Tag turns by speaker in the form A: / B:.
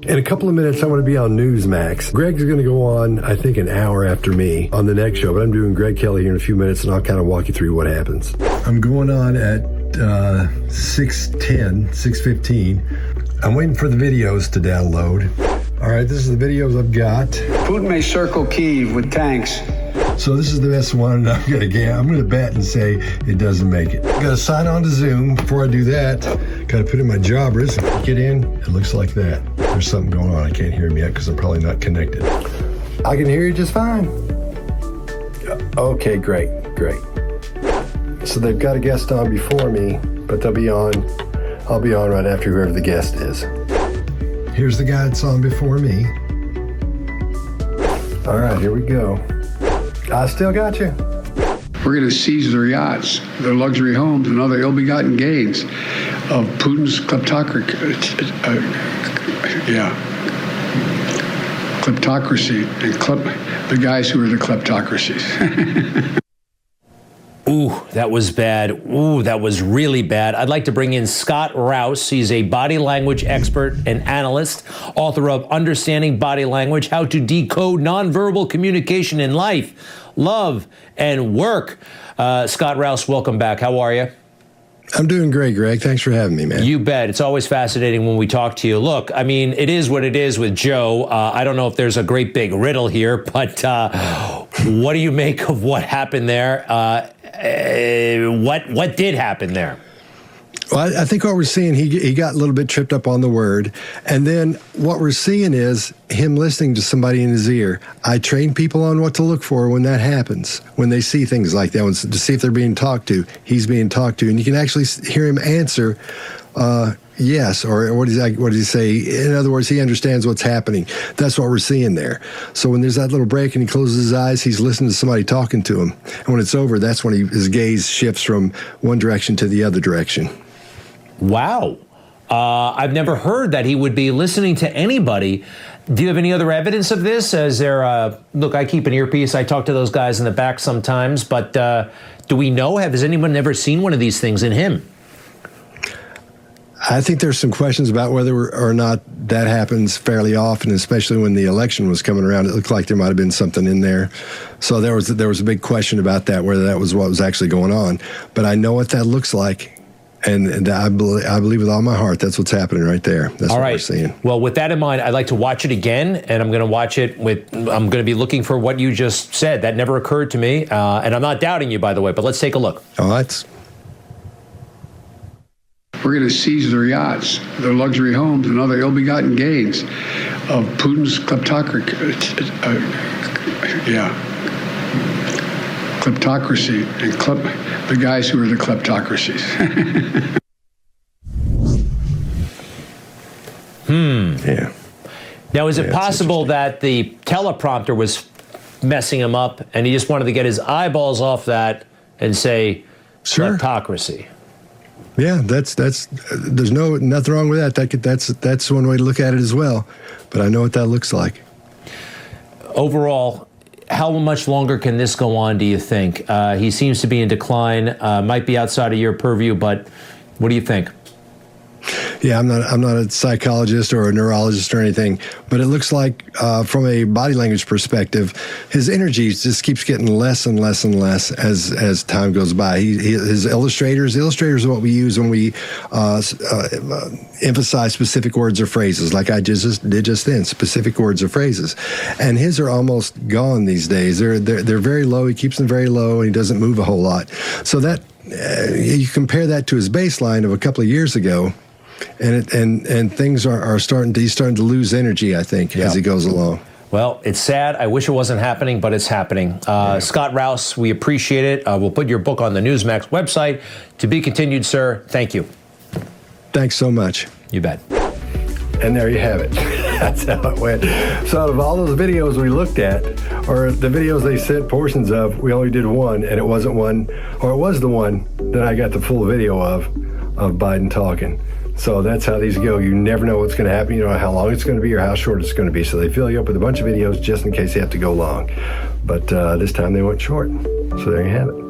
A: In a couple of minutes, I'm going to be on NewsMaxx. Greg's going to go on, I think, an hour after me on the next show, but I'm doing Greg Kelly here in a few minutes, and I'll kind of walk you through what happens. I'm going on at 6:15. I'm waiting for the videos to download. All right, this is the videos I've got.
B: Putin may circle Kyiv with tanks.
A: So this is the best one. I'm going to bet and say it doesn't make it. I've got to sign on to Zoom. Before I do that, got to put in my jobbers. Get in. It looks like that. There's something going on. I can't hear him yet because I'm probably not connected. I can hear you just fine. Okay, great. So they've got a guest on before me, but they'll be on. I'll be on right after whoever the guest is. Here's the guy that's on before me. All right, here we go. I still got you.
B: We're going to seize their yachts, their luxury homes, and other ill-begotten gains of Putin's kleptocracy, and the guys who are the kleptocracies.
C: Ooh, that was bad. Ooh, that was really bad. I'd like to bring in Scott Rouse. He's a body language expert and analyst, author of Understanding Body Language, How to Decode Nonverbal Communication in Life, Love, and Work. Scott Rouse, welcome back. How are you?
A: I'm doing great, Greg. Thanks for having me, man.
C: You bet. It's always fascinating when we talk to you. Look, I mean, it is what it is with Joe. I don't know if there's a great big riddle here, but what do you make of what happened there? What did happen there?
A: Well, I think what we're seeing, he got a little bit tripped up on the word. And then what we're seeing is him listening to somebody in his ear. I train people on what to look for when that happens, when they see things like that, to see if they're being talked to. He's being talked to. And you can actually hear him answer yes, or what does he say? In other words, he understands what's happening. That's what we're seeing there. So when there's that little break and he closes his eyes, he's listening to somebody talking to him. And when it's over, that's when his gaze shifts from one direction to the other direction.
C: Wow. I've never heard that he would be listening to anybody. Do you have any other evidence of this? Is there look, I keep an earpiece. I talk to those guys in the back sometimes, but do we know? Has anyone ever seen one of these things in him?
A: I think there's some questions about whether or not that happens fairly often, especially when the election was coming around. It looked like there might have been something in there. So there was a big question about that, whether that was what was actually going on. But I know what that looks like. And I believe with all my heart that's what's happening right there. That's all what we're seeing.
C: Well, with that in mind, I'd like to watch it again, and I'm going to watch it I'm going to be looking for what you just said. That never occurred to me, and I'm not doubting you, by the way, but let's take a look.
A: All right.
B: We're going to seize their yachts, their luxury homes, and other ill-begotten gains of Putin's kleptocracy, and the guys who are the kleptocracies.
A: Yeah.
C: Now, is it possible that the teleprompter was messing him up, and he just wanted to get his eyeballs off that and say kleptocracy?
A: Yeah, there's nothing wrong with that. That's one way to look at it as well. But I know what that looks like.
C: Overall, how much longer can this go on, do you think? He seems to be in decline, might be outside of your purview, but what do you think?
A: Yeah, I'm not a psychologist or a neurologist or anything, but it looks like from a body language perspective, his energy just keeps getting less and less and less as time goes by. His illustrators are what we use when we emphasize specific words or phrases, like I did just then, specific words or phrases. And his are almost gone these days. They're very low. He keeps them very low, and he doesn't move a whole lot. So that you compare that to his baseline of a couple of years ago. And things are starting to lose energy, I think, as he goes along.
C: Well, it's sad. I wish it wasn't happening, but it's happening. Scott Rouse, we appreciate it. We'll put your book on the NewsMaxx website. To be continued, sir. Thank you.
A: Thanks so much.
C: You bet.
A: And there you have it. That's how it went. So out of all those videos we looked at, or the videos they sent portions of, we only did one, and it wasn't one, or it was the one that I got the full video of Biden talking. So that's how these go. You never know what's going to happen. You don't know how long it's going to be or how short it's going to be. So they fill you up with a bunch of videos just in case you have to go long. But this time they went short. So there you have it.